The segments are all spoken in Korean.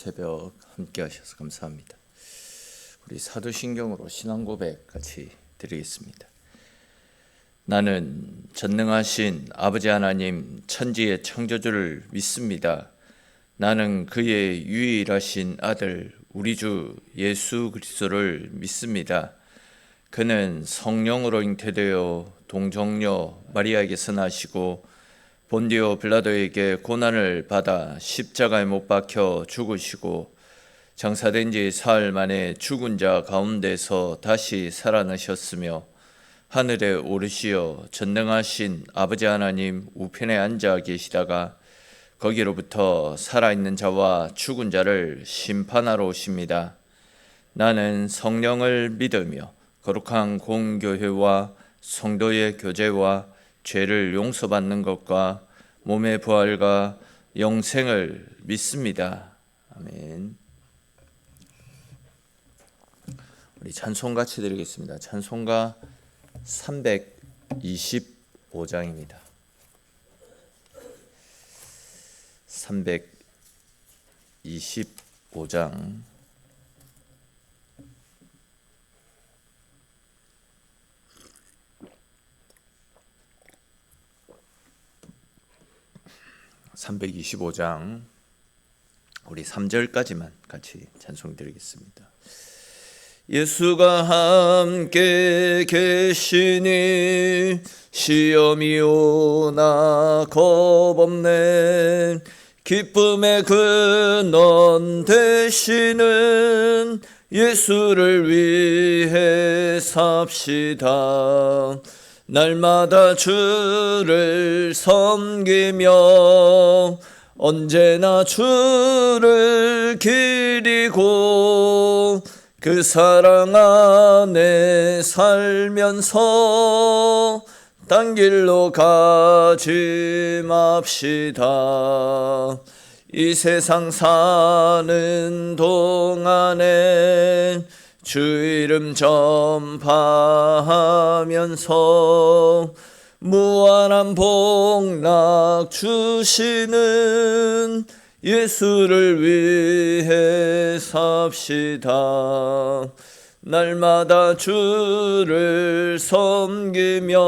새벽 함께 하셔서 감사합니다. 우리 사도신경으로 신앙 고백 같이 드리겠습니다. 나는 전능하신 아버지 하나님 천지의 창조주를 믿습니다. 나는 그의 유일하신 아들 우리 주 예수 그리스도를 믿습니다. 그는 성령으로 잉태되어 동정녀 마리아에게서 나시고 본디오 빌라도에게 고난을 받아 십자가에 못 박혀 죽으시고 장사된 지 사흘 만에 죽은 자 가운데서 다시 살아나셨으며 하늘에 오르시어 전능하신 아버지 하나님 우편에 앉아 계시다가 거기로부터 살아있는 자와 죽은 자를 심판하러 오십니다. 나는 성령을 믿으며 거룩한 공교회와 성도의 교제와 죄를 용서받는 것과 몸의 부활과 영생을 믿습니다. 아멘. 우리 찬송 같이 드리겠습니다. 찬송가 325장입니다. 325장 325장 우리 3절까지만 같이 찬송 드리겠습니다. 예수가 함께 계시니 시험이 오나 겁없네. 기쁨의 근원 되시는 예수를 위해 삽시다. 날마다 주를 섬기며 언제나 주를 기리고 그 사랑 안에 살면서 딴 길로 가지 맙시다. 이 세상 사는 동안에 주 이름 전파하면서 무한한 복락 주시는 예수를 위해 삽시다. 날마다 주를 섬기며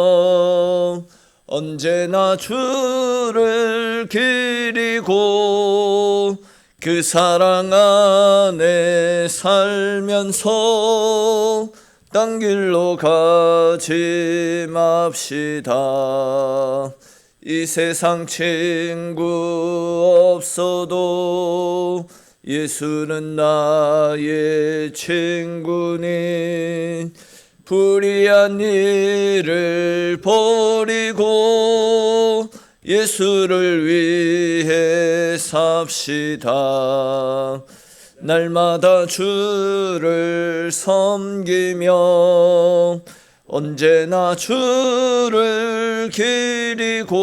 언제나 주를 기리고 그 사랑 안에 살면서 딴 길로 가지 맙시다. 이 세상 친구 없어도 예수는 나의 친구니 불의한 일을 버리고 예수를 위해 삽시다. 날마다 주를 섬기며 언제나 주를 기리고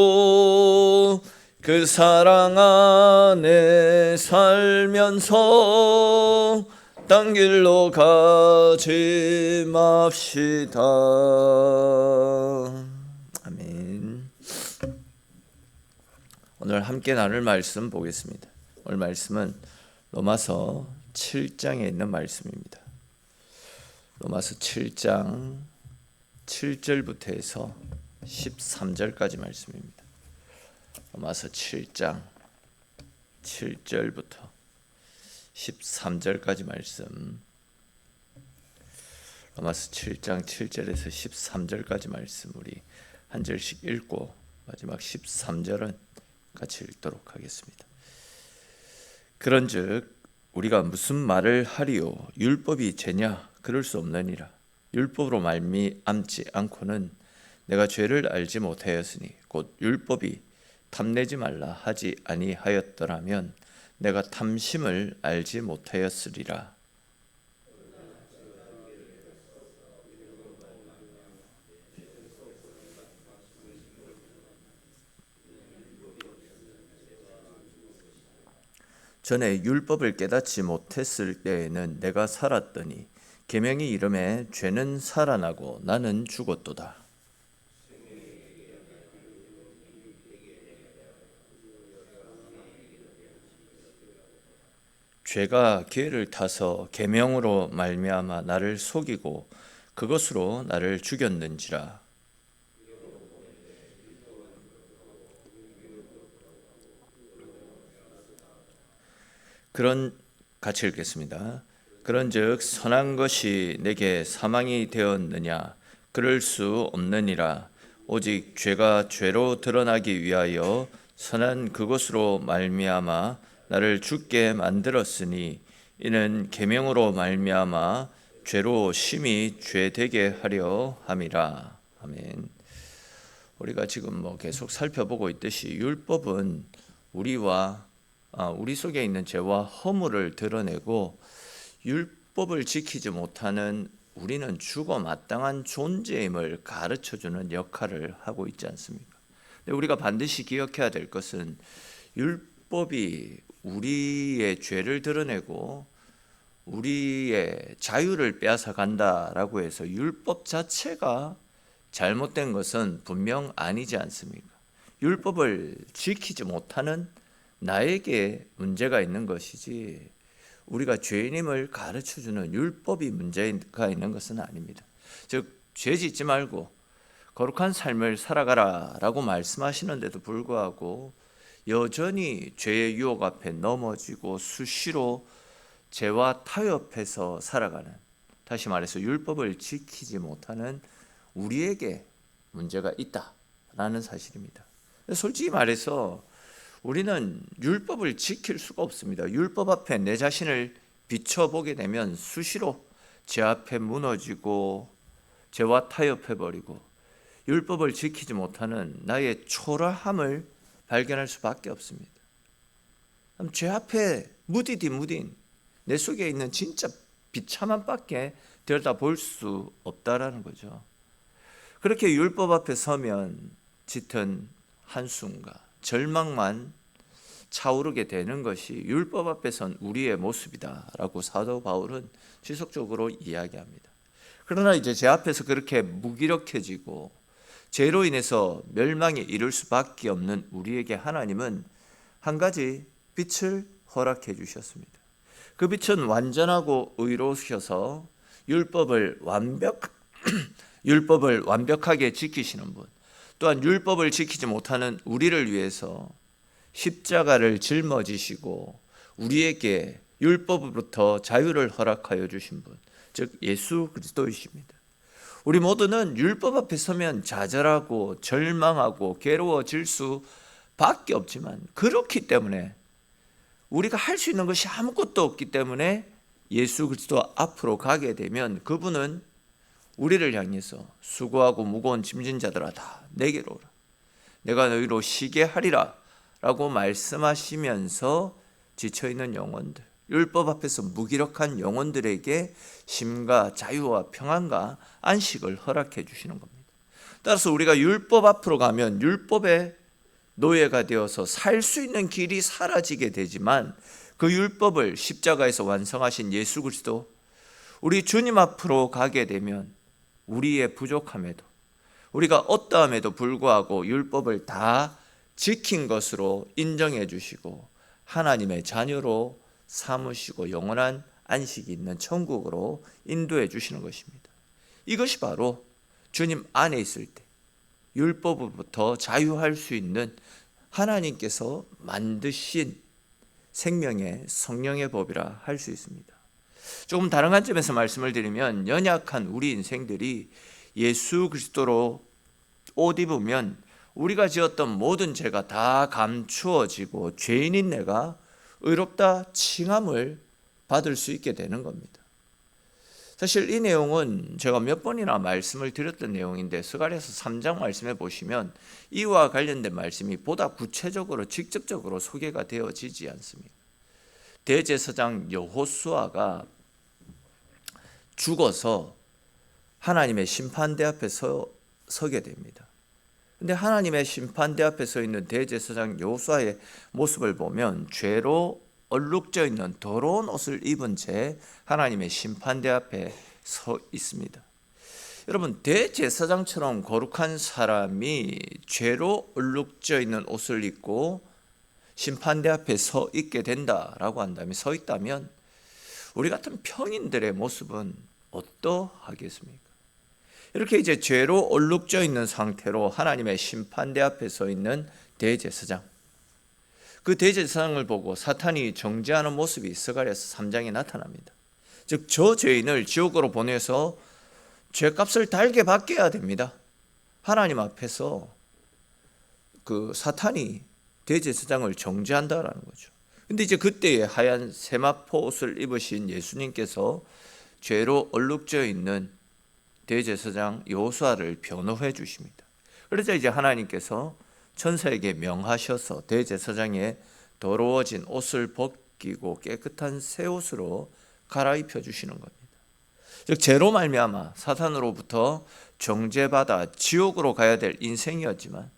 그 사랑 안에 살면서 딴 길로 가지 맙시다. 아멘. 오늘 함께 나눌 말씀 보겠습니다. 오늘 말씀은 로마서 7장에 있는 말씀입니다. 로마서 7장 7절부터 해서 13절까지 말씀입니다. 로마서 7장 7절부터 13절까지 말씀. 로마서 7장 7절에서 13절까지 말씀 우리 한 절씩 읽고 마지막 13절은 같이 읽도록 하겠습니다. 그런즉 우리가 무슨 말을 하리요? 율법이 죄냐? 그럴 수 없느니라. 율법으로 말미암지 않고는 내가 죄를 알지 못하였으니 곧 율법이 탐내지 말라 하지 아니하였더라면 내가 탐심을 알지 못하였으리라. 전에 율법을 깨닫지 못했을 때에는 내가 살았더니 계명이 이름에 죄는 살아나고 나는 죽었도다. 죄가 기회를 타서 계명으로 말미암아 나를 속이고 그것으로 나를 죽였는지라. 그런 같이 읽겠습니다. 그런즉 선한 것이 내게 사망이 되었느냐? 그럴 수 없느니라. 오직 죄가 죄로 드러나기 위하여 선한 그것으로 말미암아 나를 죽게 만들었으니 이는 계명으로 말미암아 죄로 심히 죄되게 하려 함이라. 아멘. 우리가 지금 계속 살펴보고 있듯이 율법은 우리 속에 있는 죄와 허물을 드러내고 율법을 지키지 못하는 우리는 죽어 마땅한 존재임을 가르쳐주는 역할을 하고 있지 않습니까? 근데 우리가 반드시 기억해야 될 것은 율법이 우리의 죄를 드러내고 우리의 자유를 빼앗아 간다라고 해서 율법 자체가 잘못된 것은 분명 아니지 않습니까? 율법을 지키지 못하는 나에게 문제가 있는 것이지 우리가 죄인임을 가르쳐주는 율법이 문제가 있는 것은 아닙니다. 즉 죄 짓지 말고 거룩한 삶을 살아가라 라고 말씀하시는데도 불구하고 여전히 죄의 유혹 앞에 넘어지고 수시로 죄와 타협해서 살아가는, 다시 말해서 율법을 지키지 못하는 우리에게 문제가 있다라는 사실입니다. 솔직히 말해서 우리는 율법을 지킬 수가 없습니다. 율법 앞에 내 자신을 비춰보게 되면 수시로 죄 앞에 무너지고 죄와 타협해버리고 율법을 지키지 못하는 나의 초라함을 발견할 수밖에 없습니다. 그럼 죄 앞에 무딘 내 속에 있는 진짜 비참함밖에 들여다볼 수 없다라는 거죠. 그렇게 율법 앞에 서면 짙은 한숨과 절망만 차오르게 되는 것이 율법 앞에 선 우리의 모습이다라고 사도 바울은 지속적으로 이야기합니다. 그러나 이제 제 앞에서 그렇게 무기력해지고 죄로 인해서 멸망에 이를 수밖에 없는 우리에게 하나님은 한 가지 빛을 허락해 주셨습니다. 그 빛은 완전하고 의로우셔서 율법을 완벽하게 지키시는 분, 또한 율법을 지키지 못하는 우리를 위해서 십자가를 짊어지시고 우리에게 율법으로부터 자유를 허락하여 주신 분, 즉 예수 그리스도이십니다. 우리 모두는 율법 앞에 서면 좌절하고 절망하고 괴로워질 수밖에 없지만 그렇기 때문에 우리가 할 수 있는 것이 아무것도 없기 때문에 예수 그리스도 앞으로 가게 되면 그분은 우리를 향해서 수고하고 무거운 짐진 자들아 다 내게로 오라, 내가 너희로 쉬게 하리라 라고 말씀하시면서 지쳐있는 영혼들, 율법 앞에서 무기력한 영혼들에게 쉼과 자유와 평안과 안식을 허락해 주시는 겁니다. 따라서 우리가 율법 앞으로 가면 율법의 노예가 되어서 살 수 있는 길이 사라지게 되지만 그 율법을 십자가에서 완성하신 예수 그리스도, 우리 주님 앞으로 가게 되면 우리의 부족함에도 우리가 어떠함에도 불구하고 율법을 다 지킨 것으로 인정해 주시고 하나님의 자녀로 삼으시고 영원한 안식이 있는 천국으로 인도해 주시는 것입니다. 이것이 바로 주님 안에 있을 때 율법으로부터 자유할 수 있는 하나님께서 만드신 생명의 성령의 법이라 할 수 있습니다. 조금 다른 관점에서 말씀을 드리면 연약한 우리 인생들이 예수 그리스도로 옷 입으면 우리가 지었던 모든 죄가 다 감추어지고 죄인인 내가 의롭다 칭함을 받을 수 있게 되는 겁니다. 사실 이 내용은 제가 몇 번이나 말씀을 드렸던 내용인데 스가랴서 3장 말씀해 보시면 이와 관련된 말씀이 보다 구체적으로 직접적으로 소개가 되어지지 않습니다. 대제사장 여호수아가 죽어서 하나님의 심판대 앞에 서게 됩니다. 근데 하나님의 심판대 앞에 서 있는 대제사장 여호수아의 모습을 보면 죄로 얼룩져 있는 더러운 옷을 입은 채 하나님의 심판대 앞에 서 있습니다. 여러분, 대제사장처럼 거룩한 사람이 죄로 얼룩져 있는 옷을 입고 심판대 앞에 서 있게 된다라고 한다면, 서 있다면 우리 같은 평인들의 모습은 어떠하겠습니까? 이렇게 이제 죄로 얼룩져 있는 상태로 하나님의 심판대 앞에 서 있는 대제사장, 그 대제사장을 보고 사탄이 정죄하는 모습이 스가랴서 3장에 나타납니다. 즉 저 죄인을 지옥으로 보내서 죄값을 달게 받게 해야 됩니다. 하나님 앞에서 그 사탄이 대제사장을 정죄한다라는 거죠. 근데 이제 그때에 하얀 세마포 옷을 입으신 예수님께서 죄로 얼룩져 있는 대제사장 여호수아를 변호해 주십니다. 그래서 이제 하나님께서 천사에게 명하셔서 대제사장의 더러워진 옷을 벗기고 깨끗한 새 옷으로 갈아입혀 주시는 겁니다. 즉 죄로 말미암아 사탄으로부터 정죄받아 지옥으로 가야 될 인생이었지만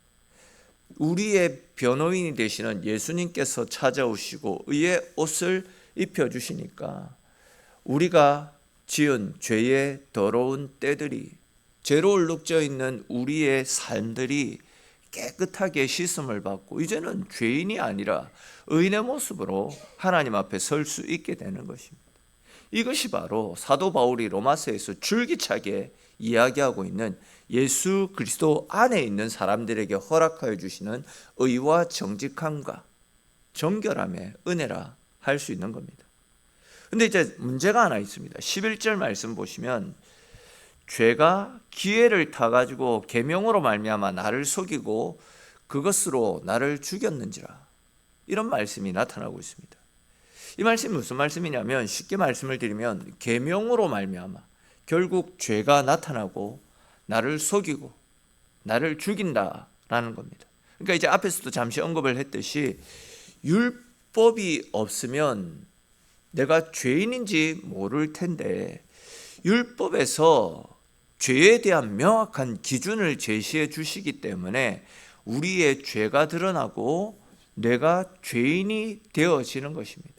우리의 변호인이 되시는 예수님께서 찾아오시고 의의 옷을 입혀주시니까 우리가 지은 죄의 더러운 때들이, 죄로 얼룩져 있는 우리의 삶들이 깨끗하게 씻음을 받고 이제는 죄인이 아니라 의인의 모습으로 하나님 앞에 설 수 있게 되는 것입니다. 이것이 바로 사도 바울이 로마서에서 줄기차게 이야기하고 있는 예수 그리스도 안에 있는 사람들에게 허락하여 주시는 의와 정직함과 정결함의 은혜라 할 수 있는 겁니다. 근데 이제 문제가 하나 있습니다. 11절 말씀 보시면 죄가 기회를 타가지고 계명으로 말미암아 나를 속이고 그것으로 나를 죽였는지라, 이런 말씀이 나타나고 있습니다. 이 말씀이 무슨 말씀이냐면, 쉽게 말씀을 드리면 계명으로 말미암아 결국 죄가 나타나고 나를 속이고 나를 죽인다라는 겁니다. 그러니까 이제 앞에서도 잠시 언급을 했듯이 율법이 없으면 내가 죄인인지 모를 텐데 율법에서 죄에 대한 명확한 기준을 제시해 주시기 때문에 우리의 죄가 드러나고 내가 죄인이 되어지는 것입니다.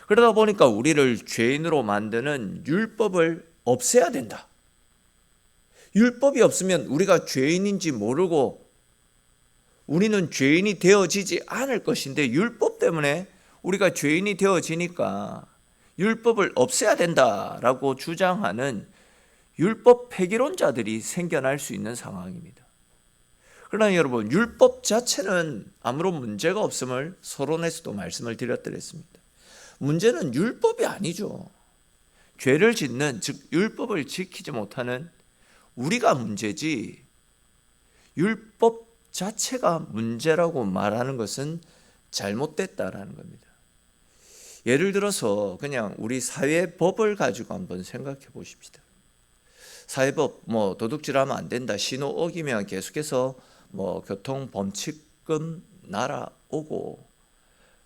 그러다 보니까 우리를 죄인으로 만드는 율법을 없애야 된다. 율법이 없으면 우리가 죄인인지 모르고 우리는 죄인이 되어지지 않을 것인데, 율법 때문에 우리가 죄인이 되어지니까 율법을 없애야 된다라고 주장하는 율법 폐기론자들이 생겨날 수 있는 상황입니다. 그러나 여러분, 율법 자체는 아무런 문제가 없음을 서론에서도 말씀을 드렸습니다. 문제는 율법이 아니죠. 죄를 짓는, 즉 율법을 지키지 못하는 우리가 문제지, 율법 자체가 문제라고 말하는 것은 잘못됐다라는 겁니다. 예를 들어서 그냥 우리 사회법을 가지고 한번 생각해 보십시다. 사회법, 도둑질하면 안 된다, 신호 어기면 계속해서 교통 범칙금 날아오고,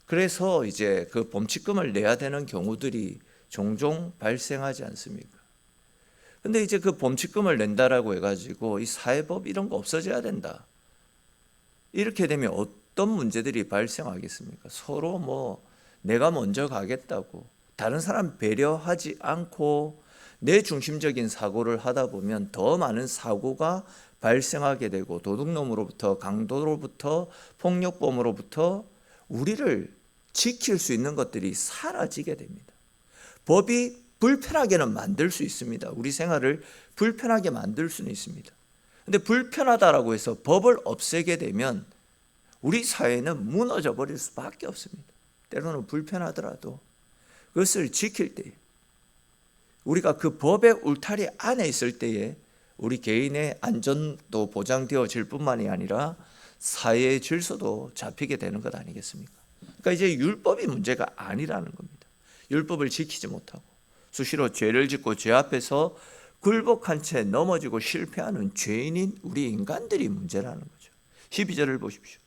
그래서 이제 그 범칙금을 내야 되는 경우들이 종종 발생하지 않습니까? 근데 이제 그 범칙금을 낸다라고 해가지고 이 사회법 이런 거 없어져야 된다, 이렇게 되면 어떤 문제들이 발생하겠습니까? 서로 내가 먼저 가겠다고 다른 사람 배려하지 않고 내 중심적인 사고를 하다 보면 더 많은 사고가 발생하게 되고, 도둑놈으로부터, 강도로부터, 폭력범으로부터 우리를 지킬 수 있는 것들이 사라지게 됩니다. 법이 불편하게는 만들 수 있습니다. 우리 생활을 불편하게 만들 수는 있습니다. 근데 불편하다라고 해서 법을 없애게 되면 우리 사회는 무너져 버릴 수밖에 없습니다. 때로는 불편하더라도 그것을 지킬 때에, 우리가 그 법의 울타리 안에 있을 때에 우리 개인의 안전도 보장되어질 뿐만이 아니라 사회의 질서도 잡히게 되는 것 아니겠습니까? 그러니까 이제 율법이 문제가 아니라는 겁니다. 율법을 지키지 못하고 수시로 죄를 짓고 죄 앞에서 굴복한 채 넘어지고 실패하는 죄인인 우리 인간들이 문제라는 거죠. 12절을 보십시오.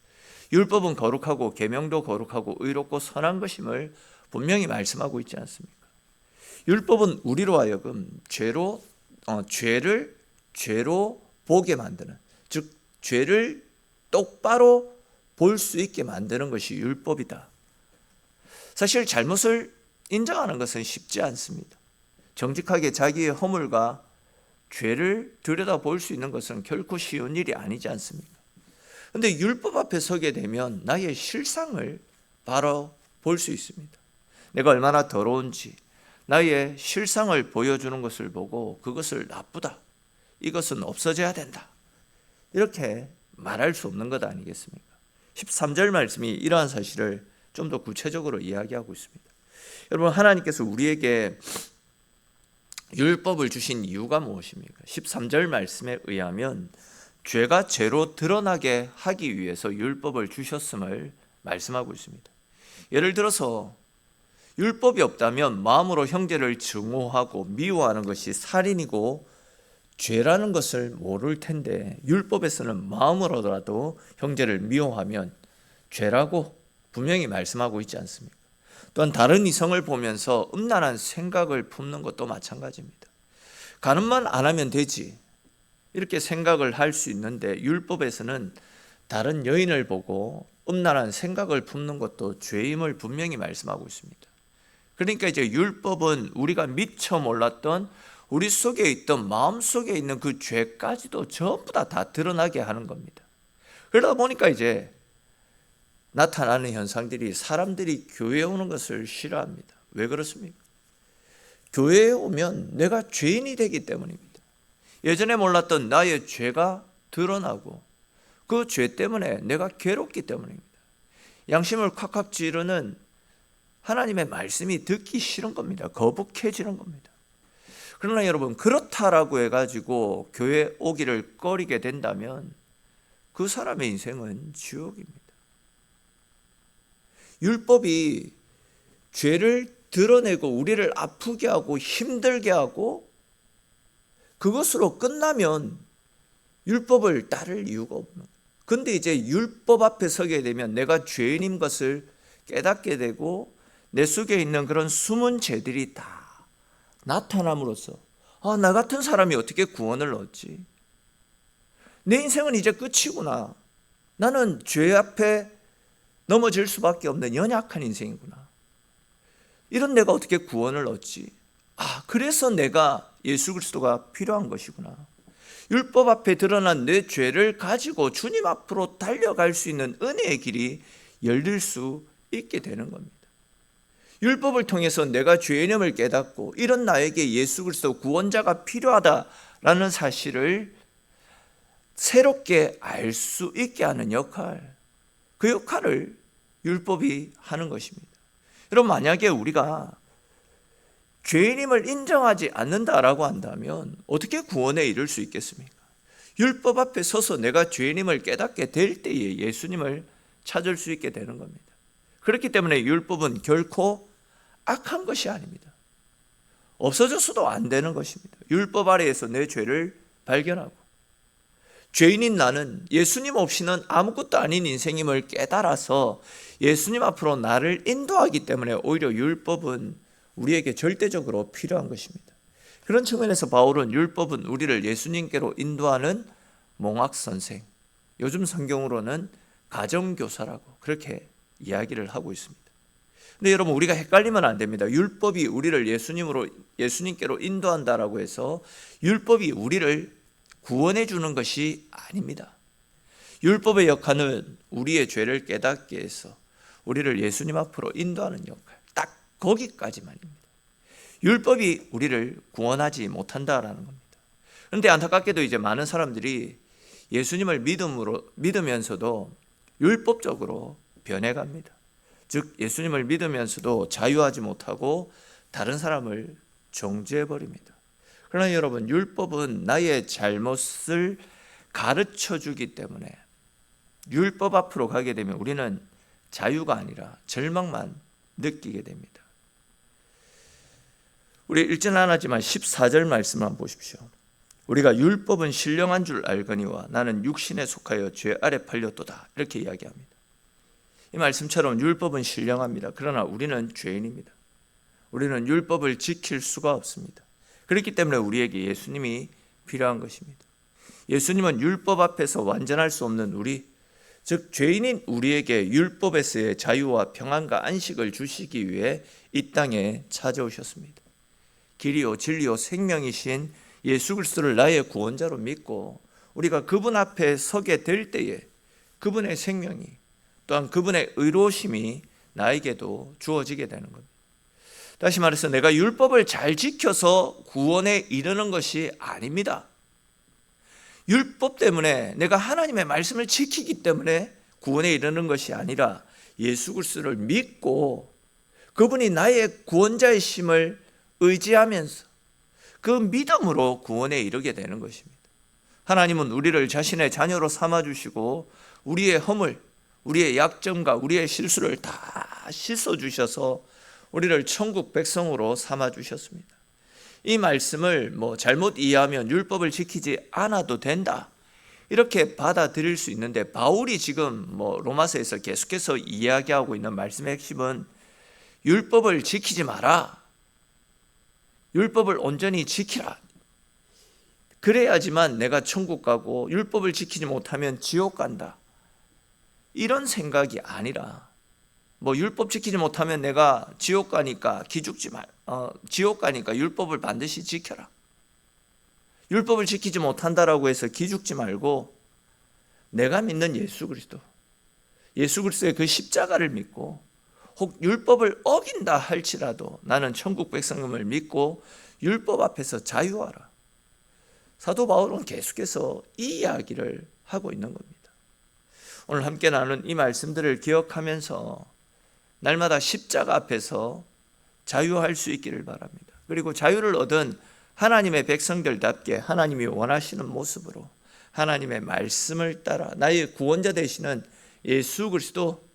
율법은 거룩하고 계명도 거룩하고 의롭고 선한 것임을 분명히 말씀하고 있지 않습니까? 율법은 우리로 하여금 죄를 죄로 보게 만드는, 즉 죄를 똑바로 볼 수 있게 만드는 것이 율법이다. 사실 잘못을 인정하는 것은 쉽지 않습니다. 정직하게 자기의 허물과 죄를 들여다볼 수 있는 것은 결코 쉬운 일이 아니지 않습니까? 그런데 율법 앞에 서게 되면 나의 실상을 바로 볼 수 있습니다. 내가 얼마나 더러운지 나의 실상을 보여주는 것을 보고 그것을 나쁘다, 이것은 없어져야 된다, 이렇게 말할 수 없는 것 아니겠습니까? 13절 말씀이 이러한 사실을 좀 더 구체적으로 이야기하고 있습니다. 여러분, 하나님께서 우리에게 율법을 주신 이유가 무엇입니까? 13절 말씀에 의하면 죄가 죄로 드러나게 하기 위해서 율법을 주셨음을 말씀하고 있습니다. 예를 들어서 율법이 없다면 마음으로 형제를 증오하고 미워하는 것이 살인이고 죄라는 것을 모를 텐데, 율법에서는 마음으로라도 형제를 미워하면 죄라고 분명히 말씀하고 있지 않습니까? 또한 다른 이성을 보면서 음란한 생각을 품는 것도 마찬가지입니다. 간음만 안 하면 되지, 이렇게 생각을 할 수 있는데 율법에서는 다른 여인을 보고 음란한 생각을 품는 것도 죄임을 분명히 말씀하고 있습니다. 그러니까 이제 율법은 우리가 미처 몰랐던 우리 속에 있던, 마음 속에 있는 그 죄까지도 전부 다 드러나게 하는 겁니다. 그러다 보니까 이제 나타나는 현상들이, 사람들이 교회에 오는 것을 싫어합니다. 왜 그렇습니까? 교회에 오면 내가 죄인이 되기 때문입니다. 예전에 몰랐던 나의 죄가 드러나고 그 죄 때문에 내가 괴롭기 때문입니다. 양심을 콱콱 찌르는 하나님의 말씀이 듣기 싫은 겁니다. 거북해지는 겁니다. 그러나 여러분, 그렇다라고 해가지고 교회 오기를 꺼리게 된다면 그 사람의 인생은 지옥입니다. 율법이 죄를 드러내고 우리를 아프게 하고 힘들게 하고 그것으로 끝나면 율법을 따를 이유가 없는 거예요. 근데 이제 율법 앞에 서게 되면 내가 죄인인 것을 깨닫게 되고 내 속에 있는 그런 숨은 죄들이 다 나타남으로써 나 같은 사람이 어떻게 구원을 얻지? 내 인생은 이제 끝이구나. 나는 죄 앞에 넘어질 수밖에 없는 연약한 인생이구나. 이런 내가 어떻게 구원을 얻지? 그래서 내가 예수 그리스도가 필요한 것이구나. 율법 앞에 드러난 내 죄를 가지고 주님 앞으로 달려갈 수 있는 은혜의 길이 열릴 수 있게 되는 겁니다. 율법을 통해서 내가 죄인임을 깨닫고 이런 나에게 예수 그리스도 구원자가 필요하다라는 사실을 새롭게 알 수 있게 하는 역할, 그 역할을 율법이 하는 것입니다. 여러분, 만약에 우리가 죄인임을 인정하지 않는다라고 한다면 어떻게 구원에 이를 수 있겠습니까? 율법 앞에 서서 내가 죄인임을 깨닫게 될 때에 예수님을 찾을 수 있게 되는 겁니다. 그렇기 때문에 율법은 결코 악한 것이 아닙니다. 없어져서도 안 되는 것입니다. 율법 아래에서 내 죄를 발견하고 죄인인 나는 예수님 없이는 아무것도 아닌 인생임을 깨달아서 예수님 앞으로 나를 인도하기 때문에 오히려 율법은 우리에게 절대적으로 필요한 것입니다. 그런 측면에서 바울은 율법은 우리를 예수님께로 인도하는 몽학선생, 요즘 성경으로는 가정교사라고 그렇게 이야기를 하고 있습니다. 근데 여러분, 우리가 헷갈리면 안 됩니다. 율법이 우리를 예수님께로 인도한다라고 해서 율법이 우리를 구원해 주는 것이 아닙니다. 율법의 역할은 우리의 죄를 깨닫게 해서 우리를 예수님 앞으로 인도하는 역할, 딱 거기까지만입니다. 율법이 우리를 구원하지 못한다라는 겁니다. 그런데 안타깝게도 이제 많은 사람들이 예수님을 믿으면서도 율법적으로 변해갑니다. 즉 예수님을 믿으면서도 자유하지 못하고 다른 사람을 정죄해버립니다. 그러나 여러분, 율법은 나의 잘못을 가르쳐 주기 때문에 율법 앞으로 가게 되면 우리는 자유가 아니라 절망만 느끼게 됩니다. 우리 읽지는 않았지만 14절 말씀을 한번 보십시오. 우리가 율법은 신령한 줄 알거니와 나는 육신에 속하여 죄 아래 팔렸도다, 이렇게 이야기합니다. 이 말씀처럼 율법은 신령합니다. 그러나 우리는 죄인입니다. 우리는 율법을 지킬 수가 없습니다. 그렇기 때문에 우리에게 예수님이 필요한 것입니다. 예수님은 율법 앞에서 완전할 수 없는 우리, 즉 죄인인 우리에게 율법에서의 자유와 평안과 안식을 주시기 위해 이 땅에 찾아오셨습니다. 길이요 진리요 생명이신 예수 그리스도를 나의 구원자로 믿고 우리가 그분 앞에 서게 될 때에 그분의 생명이 또한 그분의 의로우심이 나에게도 주어지게 되는 겁니다. 다시 말해서 내가 율법을 잘 지켜서 구원에 이르는 것이 아닙니다. 율법 때문에 내가 하나님의 말씀을 지키기 때문에 구원에 이르는 것이 아니라 예수 그리스도를 믿고 그분이 나의 구원자이심을 의지하면서 그 믿음으로 구원에 이르게 되는 것입니다. 하나님은 우리를 자신의 자녀로 삼아주시고 우리의 허물, 우리의 약점과 우리의 실수를 다 씻어주셔서 우리를 천국 백성으로 삼아주셨습니다. 이 말씀을 잘못 이해하면 율법을 지키지 않아도 된다, 이렇게 받아들일 수 있는데, 바울이 지금 로마서에서 계속해서 이야기하고 있는 말씀의 핵심은 율법을 지키지 마라, 율법을 온전히 지키라, 그래야지만 내가 천국 가고 율법을 지키지 못하면 지옥 간다, 이런 생각이 아니라 율법 지키지 못하면 내가 지옥 가니까 지옥 가니까 율법을 반드시 지켜라. 율법을 지키지 못한다라고 해서 기죽지 말고 내가 믿는 예수 그리스도의 그 십자가를 믿고 혹 율법을 어긴다 할지라도 나는 천국 백성임을 믿고 율법 앞에서 자유하라. 사도 바울은 계속해서 이 이야기를 하고 있는 겁니다. 오늘 함께 나눈 이 말씀들을 기억하면서 날마다 십자가 앞에서 자유할 수 있기를 바랍니다. 그리고 자유를 얻은 하나님의 백성들답게 하나님이 원하시는 모습으로 하나님의 말씀을 따라 나의 구원자 되시는 예수 그리스도,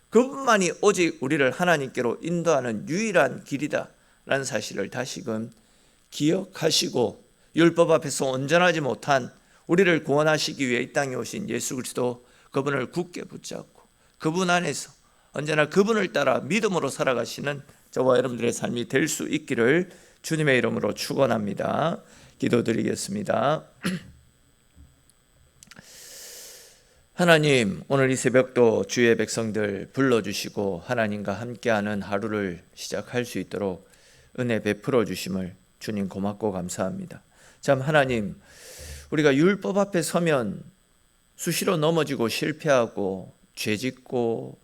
그분만이 오직 우리를 하나님께로 인도하는 유일한 길이다라는 사실을 다시금 기억하시고 율법 앞에서 온전하지 못한 우리를 구원하시기 위해 이 땅에 오신 예수 그리스도, 그분을 굳게 붙잡고 그분 안에서 언제나 그분을 따라 믿음으로 살아가시는 저와 여러분들의 삶이 될 수 있기를 주님의 이름으로 축원합니다. 기도드리겠습니다. 하나님, 오늘 이 새벽도 주의 백성들 불러주시고 하나님과 함께하는 하루를 시작할 수 있도록 은혜 베풀어 주심을 주님 고맙고 감사합니다. 참 하나님, 우리가 율법 앞에 서면 수시로 넘어지고 실패하고 죄짓고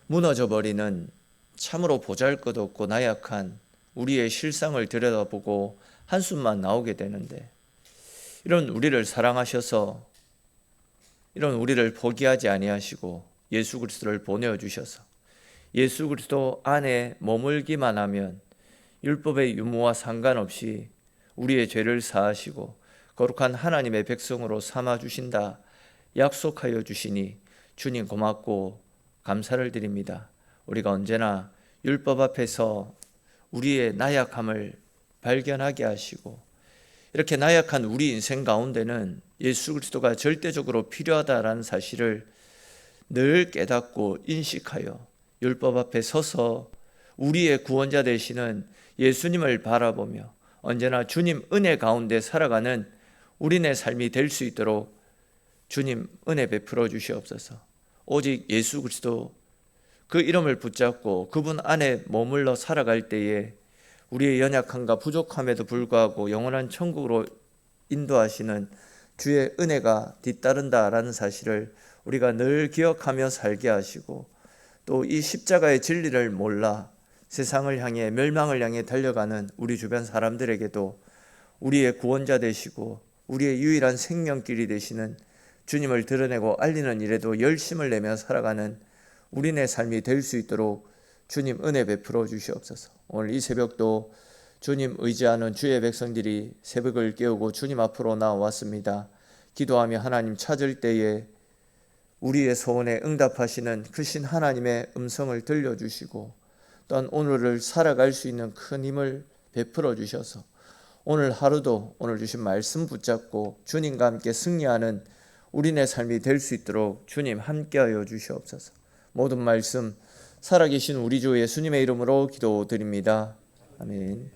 무너져버리는 참으로 보잘것없고 나약한 우리의 실상을 들여다보고 한숨만 나오게 되는데, 이런 우리를 사랑하셔서 이런 우리를 포기하지 아니하시고 예수 그리스도를 보내주셔서 예수 그리스도 안에 머물기만 하면 율법의 유무와 상관없이 우리의 죄를 사하시고 거룩한 하나님의 백성으로 삼아주신다 약속하여 주시니 주님 고맙고 감사를 드립니다. 우리가 언제나 율법 앞에서 우리의 나약함을 발견하게 하시고 이렇게 나약한 우리 인생 가운데는 예수 그리스도가 절대적으로 필요하다라는 사실을 늘 깨닫고 인식하여 율법 앞에 서서 우리의 구원자 되시는 예수님을 바라보며 언제나 주님 은혜 가운데 살아가는 우리네 삶이 될 수 있도록 주님 은혜 베풀어 주시옵소서. 오직 예수 그리스도 그 이름을 붙잡고 그분 안에 머물러 살아갈 때에 우리의 연약함과 부족함에도 불구하고 영원한 천국으로 인도하시는 주의 은혜가 뒤따른다라는 사실을 우리가 늘 기억하며 살게 하시고, 또 이 십자가의 진리를 몰라 세상을 향해 멸망을 향해 달려가는 우리 주변 사람들에게도 우리의 구원자 되시고 우리의 유일한 생명길이 되시는 주님을 드러내고 알리는 일에도 열심을 내며 살아가는 우리네 삶이 될 수 있도록 주님 은혜 베풀어 주시옵소서. 오늘 이 새벽도 주님 의지하는 주의 백성들이 새벽을 깨우고 주님 앞으로 나왔습니다. 기도하며 하나님 찾을 때에 우리의 소원에 응답하시는 크신 하나님의 음성을 들려주시고 또한 오늘을 살아갈 수 있는 큰 힘을 베풀어 주셔서 오늘 하루도 오늘 주신 말씀 붙잡고 주님과 함께 승리하는 우리네 삶이 될 수 있도록 주님 함께하여 주시옵소서. 모든 말씀 살아계신 우리 주 예수님의 이름으로 기도드립니다. 아멘.